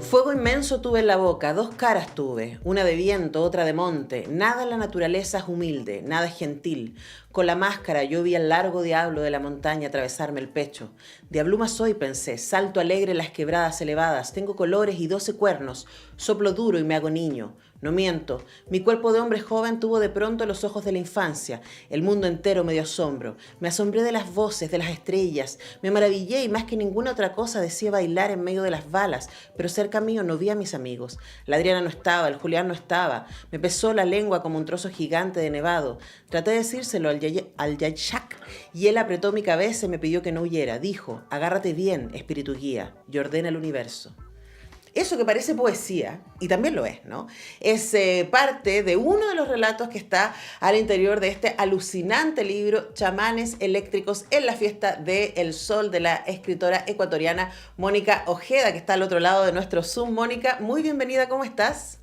Fuego inmenso tuve en la boca, dos caras tuve, una de viento, otra de monte. Nada en la naturaleza es humilde, nada es gentil. Con la máscara yo vi al largo diablo de la montaña atravesarme el pecho. Diabluma soy, pensé, salto alegre en las quebradas elevadas, tengo colores y 12 cuernos, soplo duro y me hago niño. No miento, mi cuerpo de hombre joven tuvo de pronto los ojos de la infancia. El mundo entero me dio asombro. Me asombré de las voces, de las estrellas. Me maravillé y más que ninguna otra cosa decía bailar en medio de las balas. Pero cerca mío no vi a mis amigos. La Adriana no estaba, el Julián no estaba. Me pesó la lengua como un trozo gigante de nevado. Traté de decírselo al Yayshak y él apretó mi cabeza y me pidió que no huyera. Dijo, agárrate bien, espíritu guía, y ordena el universo. Eso que parece poesía, y también lo es, ¿no? Es parte de uno de los relatos que está al interior de este alucinante libro, Chamanes Eléctricos en la Fiesta del Sol, de la escritora ecuatoriana Mónica Ojeda, que está al otro lado de nuestro Zoom. Mónica, muy bienvenida, ¿cómo estás?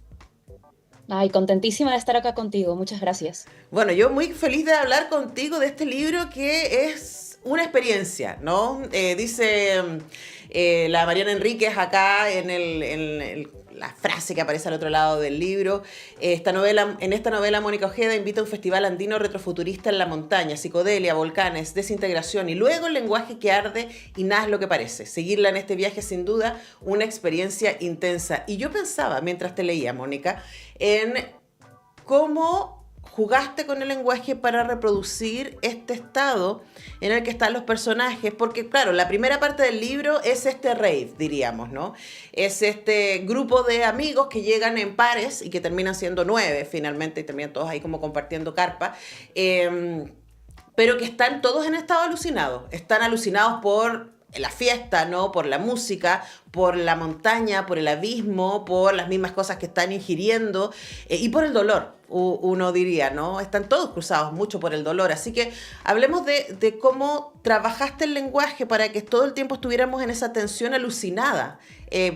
Ay, contentísima de estar acá contigo. Muchas gracias. Bueno, yo muy feliz de hablar contigo de este libro que es una experiencia, ¿no? Dice la Mariana Enríquez acá la frase que aparece al otro lado del libro. En esta novela, Mónica Ojeda invita a un festival andino retrofuturista en la montaña, psicodelia, volcanes, desintegración y luego el lenguaje que arde y nada es lo que parece. Seguirla en este viaje, sin duda, una experiencia intensa. Y yo pensaba, mientras te leía, Mónica, en cómo jugaste con el lenguaje para reproducir este estado en el que están los personajes, porque claro, la primera parte del libro es este rave, diríamos, ¿no? Es este grupo de amigos que llegan en pares y que terminan siendo 9 finalmente y terminan todos ahí como compartiendo carpa. Pero que están todos en estado alucinado. Están alucinados por la fiesta, ¿no? Por la música, por la montaña, por el abismo, por las mismas cosas que están ingiriendo y por el dolor, uno diría, ¿no? Están todos cruzados mucho por el dolor. Así que hablemos de cómo trabajaste el lenguaje para que todo el tiempo estuviéramos en esa tensión alucinada,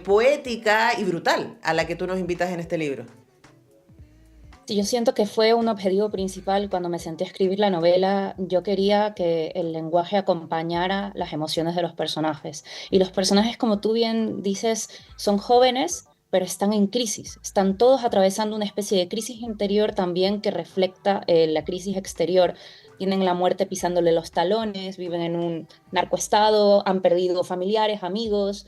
poética y brutal a la que tú nos invitas en este libro. Sí, yo siento que fue un objetivo principal cuando me senté a escribir la novela. Yo quería que el lenguaje acompañara las emociones de los personajes. Y los personajes, como tú bien dices, son jóvenes, pero están en crisis. Están todos atravesando una especie de crisis interior también que refleja la crisis exterior. Tienen la muerte pisándole los talones, viven en un narcoestado, han perdido familiares, amigos,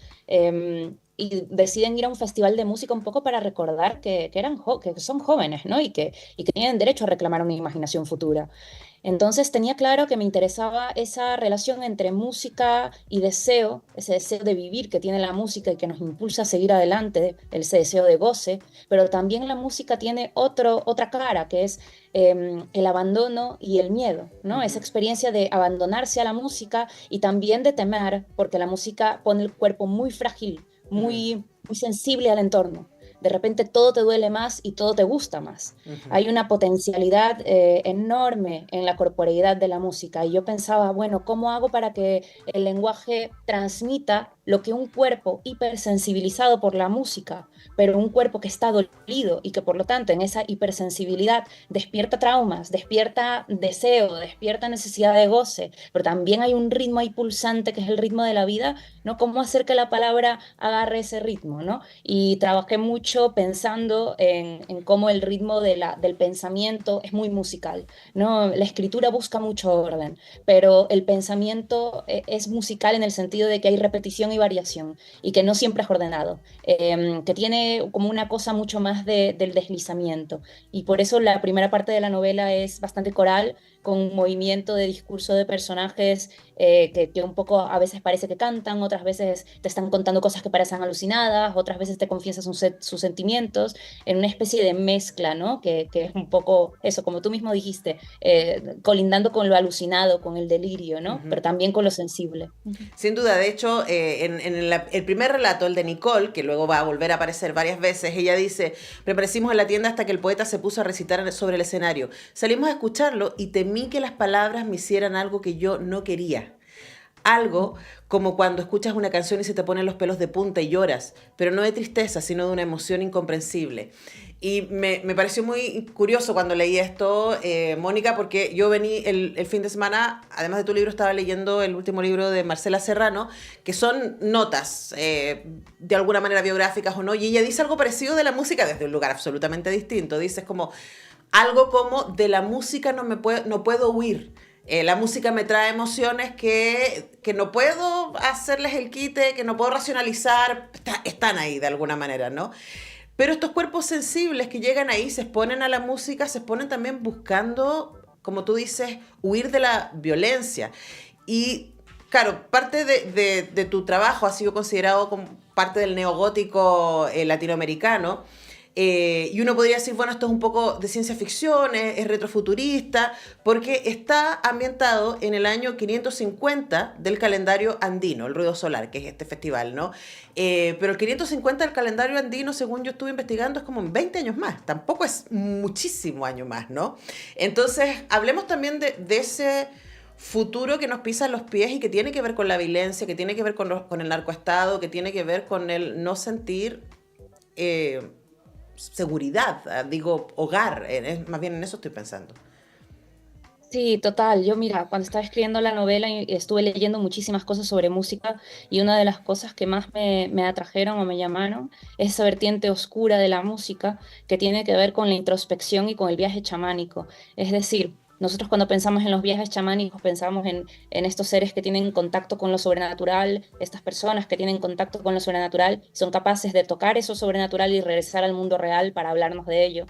y deciden ir a un festival de música un poco para recordar que son jóvenes, ¿no? Y que tienen derecho a reclamar una imaginación futura. Entonces tenía claro que me interesaba esa relación entre música y deseo, ese deseo de vivir que tiene la música y que nos impulsa a seguir adelante, ese deseo de goce, pero también la música tiene otra cara, que es el abandono y el miedo, ¿no? Esa experiencia de abandonarse a la música y también de temer, porque la música pone el cuerpo muy frágil, Uh-huh, muy sensible al entorno. De repente todo te duele más y todo te gusta más. uh-huh. Hay una potencialidad enorme en la corporeidad de la música y yo pensaba, bueno, ¿cómo hago para que el lenguaje transmita lo que un cuerpo hipersensibilizado por la música, pero un cuerpo que está dolido y que por lo tanto en esa hipersensibilidad despierta traumas, despierta deseo, despierta necesidad de goce, pero también hay un ritmo ahí pulsante que es el ritmo de la vida, ¿no? ¿Cómo hacer que la palabra agarre ese ritmo, ¿no? Y trabajé mucho pensando en cómo el ritmo del pensamiento es muy musical, ¿no? La escritura busca mucho orden, pero el pensamiento es musical en el sentido de que hay repetición y variación y que no siempre es ordenado, que tiene como una cosa mucho más del deslizamiento. Y por eso la primera parte de la novela es bastante coral, con un movimiento de discurso de personajes que un poco a veces parece que cantan, otras veces te están contando cosas que parecen alucinadas, otras veces te confiesan sus sentimientos, en una especie de mezcla, ¿no? Que es un poco eso, como tú mismo dijiste, colindando con lo alucinado, con el delirio, ¿no? Uh-huh. Pero también con lo sensible. Sin duda, de hecho, el primer relato, el de Nicole, que luego va a volver a aparecer varias veces, ella dice, permanecimos en la tienda hasta que el poeta se puso a recitar sobre el escenario. Salimos a escucharlo y temí que las palabras me hicieran algo que yo no quería. algo como cuando escuchas una canción y se te ponen los pelos de punta y lloras, pero no de tristeza, sino de una emoción incomprensible. Y me pareció muy curioso cuando leí esto, Mónica, porque yo vení el fin de semana, además de tu libro, estaba leyendo el último libro de Marcela Serrano, que son notas, de alguna manera biográficas o no, y ella dice algo parecido de la música desde un lugar absolutamente distinto. Dice como algo como de la música no puedo huir. La música me trae emociones que no puedo hacerles el quite, que no puedo racionalizar, están ahí de alguna manera, ¿no? Pero estos cuerpos sensibles que llegan ahí, se exponen a la música, se exponen también buscando, como tú dices, huir de la violencia. Y claro, parte de tu trabajo ha sido considerado como parte del neogótico latinoamericano. Y uno podría decir, bueno, esto es un poco de ciencia ficción, es retrofuturista, porque está ambientado en el año 550 del calendario andino, el ruido solar, que es este festival, ¿no? Pero el 550 del calendario andino, según yo estuve investigando, es como en 20 años más, tampoco es muchísimo año más, ¿no? Entonces, hablemos también de ese futuro que nos pisa los pies y que tiene que ver con la violencia, que tiene que ver con el narcoestado, que tiene que ver con el no sentir seguridad, digo, hogar, más bien en eso estoy pensando. Sí, total. Yo, mira, cuando estaba escribiendo la novela y estuve leyendo muchísimas cosas sobre música y una de las cosas que más me atrajeron o me llamaron es esa vertiente oscura de la música que tiene que ver con la introspección y con el viaje chamánico. Es decir, nosotros cuando pensamos en los viajes chamánicos pensamos en estos seres que tienen contacto con lo sobrenatural, estas personas que tienen contacto con lo sobrenatural, son capaces de tocar eso sobrenatural y regresar al mundo real para hablarnos de ello.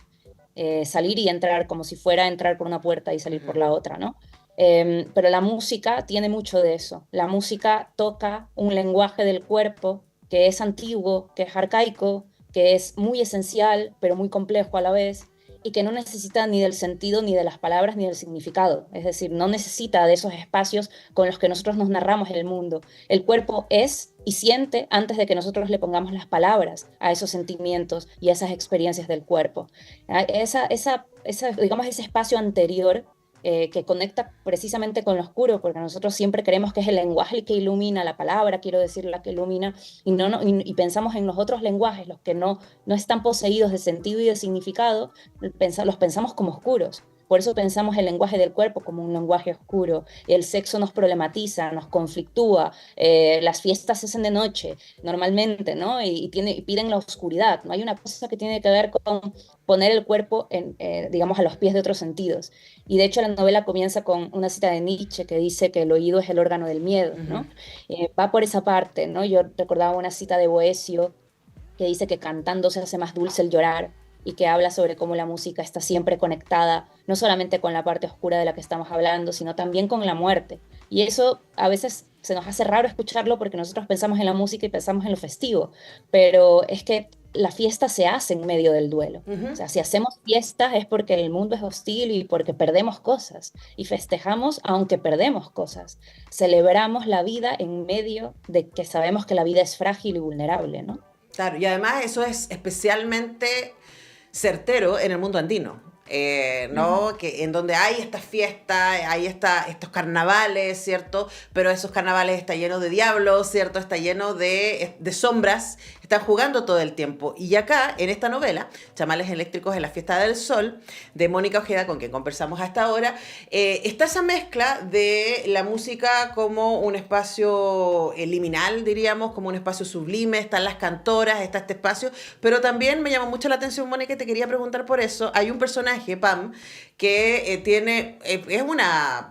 Salir y entrar como si fuera a entrar por una puerta y salir por la otra, ¿no? Pero la música tiene mucho de eso. La música toca un lenguaje del cuerpo que es antiguo, que es arcaico, que es muy esencial, pero muy complejo a la vez, y que no necesita ni del sentido, ni de las palabras, ni del significado. Es decir, no necesita de esos espacios con los que nosotros nos narramos el mundo. El cuerpo es y siente antes de que nosotros le pongamos las palabras a esos sentimientos y a esas experiencias del cuerpo. Digamos, ese espacio anterior que conecta precisamente con lo oscuro, porque nosotros siempre creemos que es el lenguaje el que ilumina, la palabra, quiero decir, la que ilumina, y pensamos en los otros lenguajes, los que no están poseídos de sentido y de significado, los pensamos como oscuros. Por eso pensamos el lenguaje del cuerpo como un lenguaje oscuro. El sexo nos problematiza, nos conflictúa, las fiestas se hacen de noche normalmente, ¿no? Y piden la oscuridad. No hay una cosa que tiene que ver con poner el cuerpo, digamos, a los pies de otros sentidos. Y de hecho la novela comienza con una cita de Nietzsche que dice que el oído es el órgano del miedo, ¿no? Va por esa parte, ¿no? Yo recordaba una cita de Boesio que dice que cantando se hace más dulce el llorar y que habla sobre cómo la música está siempre conectada, no solamente con la parte oscura de la que estamos hablando, sino también con la muerte. Y eso a veces se nos hace raro escucharlo porque nosotros pensamos en la música y pensamos en lo festivo, pero es que la fiesta se hace en medio del duelo. O sea, si hacemos fiestas es porque el mundo es hostil y porque perdemos cosas. Y festejamos aunque perdemos cosas. Celebramos la vida en medio de que sabemos que la vida es frágil y vulnerable, ¿no? Claro, y además eso es especialmente certero en el mundo andino. ¿No? Que en donde hay estas fiestas, estos carnavales, ¿cierto? Pero esos carnavales está lleno de diablos, ¿cierto? Está lleno de sombras, están jugando todo el tiempo. Y acá, en esta novela, Chamales Eléctricos en la Fiesta del Sol, de Mónica Ojeda, con quien conversamos hasta ahora, está esa mezcla de la música como un espacio liminal, diríamos, como un espacio sublime, están las cantoras, está este espacio, pero también me llamó mucho la atención, Mónica, y te quería preguntar por eso. Hay un personaje, Pam, que es una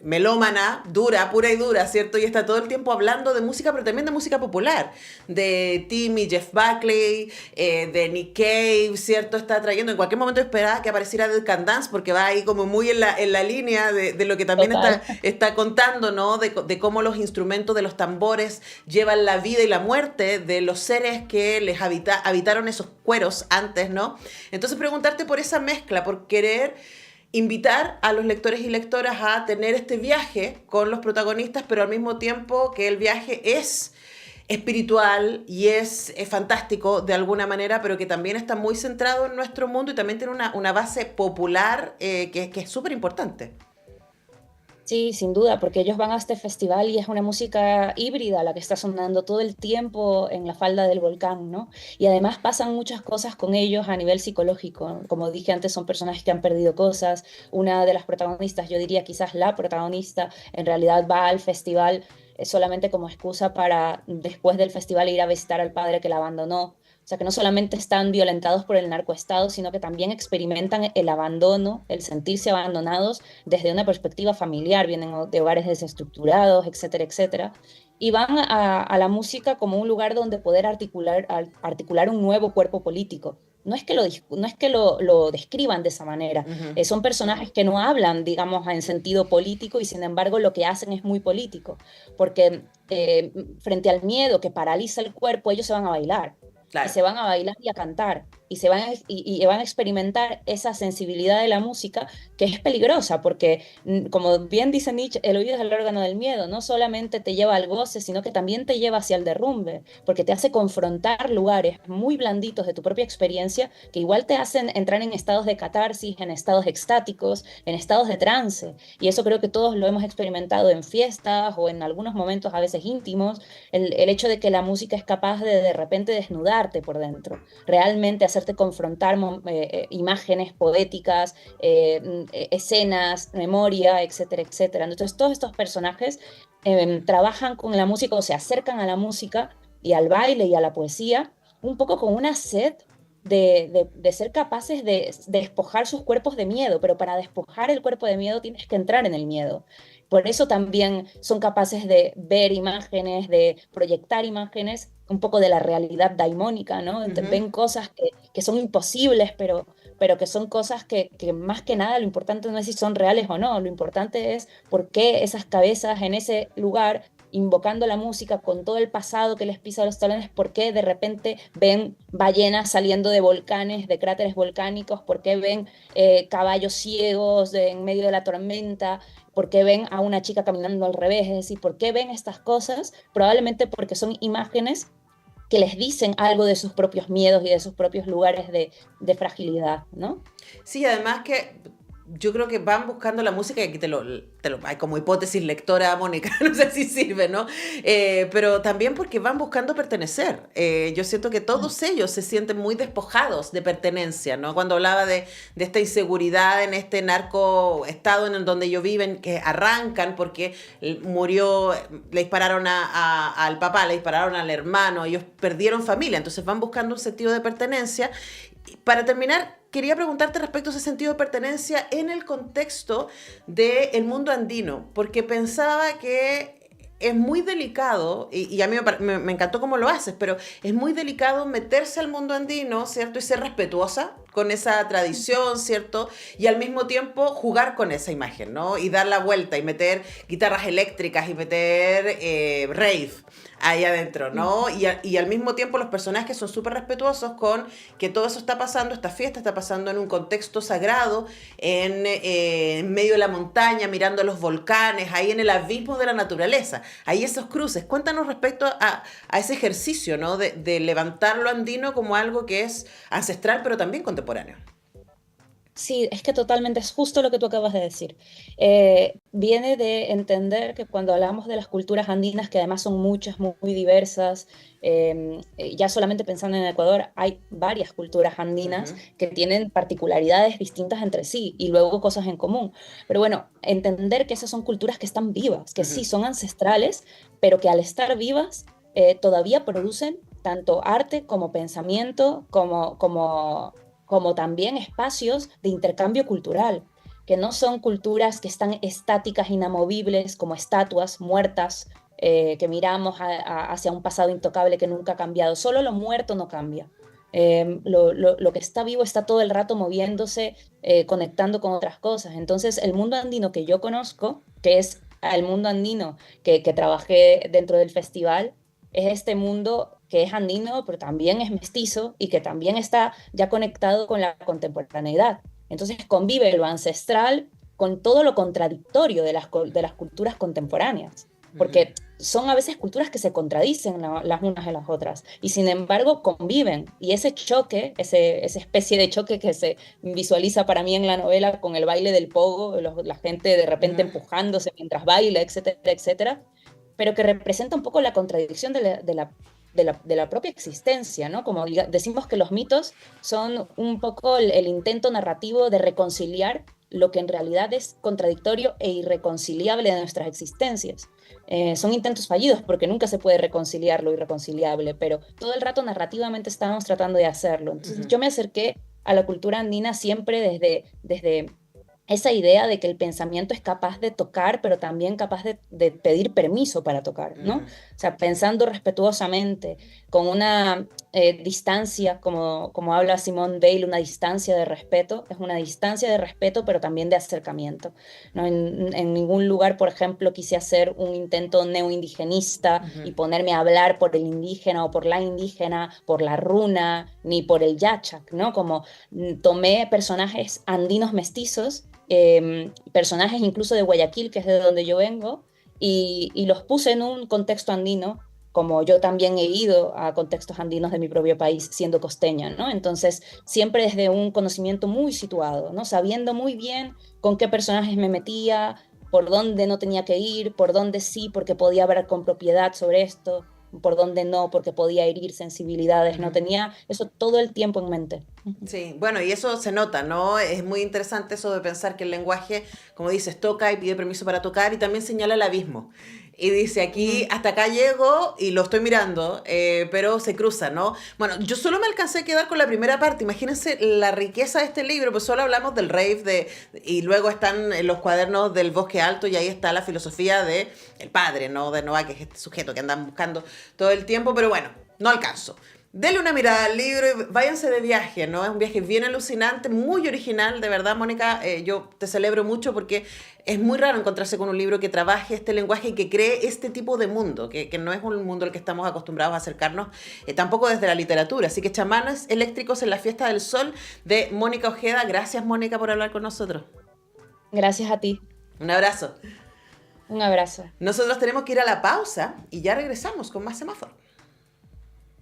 melómana, dura, pura y dura, ¿cierto? Y está todo el tiempo hablando de música, pero también de música popular, de Timmy, Jeff Buckley, de Nick Cave, ¿cierto? Está trayendo, en cualquier momento esperaba que apareciera Dead Can Dance, porque va ahí como muy en la línea de lo que también está contando, ¿no? De cómo los instrumentos de los tambores llevan la vida y la muerte de los seres que les habitaron esos cueros antes, ¿no? Entonces preguntarte por esa mezcla, por querer invitar a los lectores y lectoras a tener este viaje con los protagonistas, pero al mismo tiempo que el viaje es espiritual y es fantástico de alguna manera, pero que también está muy centrado en nuestro mundo y también tiene una base popular que es súper importante. Sí, sin duda, porque ellos van a este festival y es una música híbrida la que está sonando todo el tiempo en la falda del volcán, ¿no? Y además pasan muchas cosas con ellos a nivel psicológico. Como dije antes, son personajes que han perdido cosas. Una de las protagonistas, yo diría quizás la protagonista, en realidad va al festival solamente como excusa para después del festival ir a visitar al padre que la abandonó. O sea, que no solamente están violentados por el narcoestado, sino que también experimentan el abandono, el sentirse abandonados desde una perspectiva familiar, vienen de hogares desestructurados, etcétera, etcétera, y van a la música como un lugar donde poder articular un nuevo cuerpo político. No es que lo describan de esa manera. Ujú. Son personajes que no hablan, digamos, en sentido político y sin embargo lo que hacen es muy político, porque frente al miedo que paraliza el cuerpo, ellos se van a bailar y Claro. se van a bailar y a cantar y van a experimentar esa sensibilidad de la música que es peligrosa porque, como bien dice Nietzsche, el oído es el órgano del miedo, no solamente te lleva al goce, sino que también te lleva hacia el derrumbe, porque te hace confrontar lugares muy blanditos de tu propia experiencia que igual te hacen entrar en estados de catarsis, en estados extáticos, en estados de trance. Y eso creo que todos lo hemos experimentado en fiestas o en algunos momentos a veces íntimos, el hecho de que la música es capaz de repente desnudarte por dentro, realmente hacerte confrontar imágenes poéticas, escenas, memoria, etcétera, etcétera. Entonces todos estos personajes trabajan con la música o se acercan a la música y al baile y a la poesía un poco con una sed de ser capaces de despojar sus cuerpos de miedo, pero para despojar el cuerpo de miedo tienes que entrar en el miedo. Por eso también son capaces de ver imágenes, de proyectar imágenes, un poco de la realidad daimónica, ¿no? Ujú. Ven cosas que son imposibles, pero que son cosas que más que nada lo importante no es si son reales o no, lo importante es por qué esas cabezas en ese lugar invocando la música con todo el pasado que les pisa los talones, por qué de repente ven ballenas saliendo de volcanes, de cráteres volcánicos, por qué ven caballos ciegos en medio de la tormenta, por qué ven a una chica caminando al revés, es decir, por qué ven estas cosas, probablemente porque son imágenes que les dicen algo de sus propios miedos y de sus propios lugares de fragilidad, ¿no? Sí, además que yo creo que van buscando la música y aquí hay como hipótesis lectora, Mónica, no sé si sirve, ¿no? Pero también porque van buscando pertenecer. Yo siento que todos ellos se sienten muy despojados de pertenencia, ¿no? Cuando hablaba de esta inseguridad en este narco estado en el donde ellos viven, que arrancan porque murió, le dispararon al papá, le dispararon al hermano, ellos perdieron familia, entonces van buscando un sentido de pertenencia. Para terminar, quería preguntarte respecto a ese sentido de pertenencia en el contexto del mundo andino, porque pensaba que es muy delicado, y a mí me encantó cómo lo haces, pero es muy delicado meterse al mundo andino, ¿cierto? Y ser respetuosa con esa tradición, ¿cierto? Y al mismo tiempo jugar con esa imagen, ¿no? Y dar la vuelta y meter guitarras eléctricas y meter rave ahí adentro, ¿no? Y al mismo tiempo los personajes son súper respetuosos con que todo eso está pasando, esta fiesta está pasando en un contexto sagrado, en medio de la montaña, mirando los volcanes, ahí en el abismo de la naturaleza, ahí esos cruces. Cuéntanos respecto a ese ejercicio, ¿no? De levantar lo andino como algo que es ancestral, pero también contemporáneo. Sí, es que totalmente es justo lo que tú acabas de decir. Viene de entender que cuando hablamos de las culturas andinas, que además son muchas, muy diversas, ya solamente pensando en Ecuador, hay varias culturas andinas Ujú, que tienen particularidades distintas entre sí y luego cosas en común. Pero bueno, entender que esas son culturas que están vivas, que ujú, sí son ancestrales, pero que al estar vivas todavía producen tanto arte como pensamiento, como también espacios de intercambio cultural, que no son culturas que están estáticas, inamovibles, como estatuas muertas que miramos hacia un pasado intocable que nunca ha cambiado. Solo lo muerto no cambia. Lo que está vivo está todo el rato moviéndose, conectando con otras cosas. Entonces, el mundo andino que yo conozco, que es el mundo andino que trabajé dentro del festival, es este mundo que es andino, pero también es mestizo y que también está ya conectado con la contemporaneidad. Entonces convive lo ancestral con todo lo contradictorio de las culturas contemporáneas. ujú. Porque son a veces culturas que se contradicen las unas en las otras y sin embargo conviven. Y ese choque, esa especie de choque que se visualiza para mí en la novela con el baile del pogo, la gente de repente Ujú. empujándose mientras baila, etcétera, etcétera, pero que representa un poco la contradicción de la propia existencia, ¿no? Como decimos que los mitos son un poco el intento narrativo de reconciliar lo que en realidad es contradictorio e irreconciliable de nuestras existencias. Son intentos fallidos porque nunca se puede reconciliar lo irreconciliable, pero todo el rato narrativamente estamos tratando de hacerlo. Entonces Ujú. yo me acerqué a la cultura andina siempre desde esa idea de que el pensamiento es capaz de tocar, pero también capaz de pedir permiso para tocar, ¿no? O Ujú. sea, pensando respetuosamente, con una distancia, como habla Simone Weil, una distancia de respeto, es una distancia de respeto, pero también de acercamiento, ¿no? En ningún lugar, por ejemplo, quise hacer un intento neoindigenista y Ujú. ponerme a hablar por el indígena o por la indígena, por la runa, ni por el yachak, ¿no? Como tomé personajes andinos mestizos, personajes incluso de Guayaquil, que es de donde yo vengo, y los puse en un contexto andino, como yo también he ido a contextos andinos de mi propio país siendo costeña, ¿no? Entonces, siempre desde un conocimiento muy situado, ¿no? Sabiendo muy bien con qué personajes me metía, por dónde no tenía que ir, por dónde sí, porque podía hablar con propiedad sobre esto, por dónde no, porque podía herir sensibilidades, no Ujú. tenía eso todo el tiempo en mente. Sí, bueno, y eso se nota, ¿no? Es muy interesante eso de pensar que el lenguaje, como dices, toca y pide permiso para tocar y también señala el abismo. Y dice aquí, Ujú. hasta acá llego y lo estoy mirando, pero se cruza, ¿no? Bueno, yo solo me alcancé a quedar con la primera parte. Imagínense la riqueza de este libro, pues solo hablamos del rave y luego están los cuadernos del Bosque Alto y ahí está la filosofía de el padre, ¿no? De Noah, que es este sujeto que andan buscando todo el tiempo, pero bueno, no alcanzo. Denle una mirada al libro y váyanse de viaje, ¿no? Es un viaje bien alucinante, muy original, de verdad, Mónica. Yo te celebro mucho porque es muy raro encontrarse con un libro que trabaje este lenguaje y que cree este tipo de mundo, que no es un mundo al que estamos acostumbrados a acercarnos, tampoco desde la literatura. Así que Chamanes Eléctricos en la Fiesta del Sol de Mónica Ojeda. Gracias, Mónica, por hablar con nosotros. Gracias a ti. Un abrazo. Un abrazo. Nosotros tenemos que ir a la pausa y ya regresamos con más semáforo.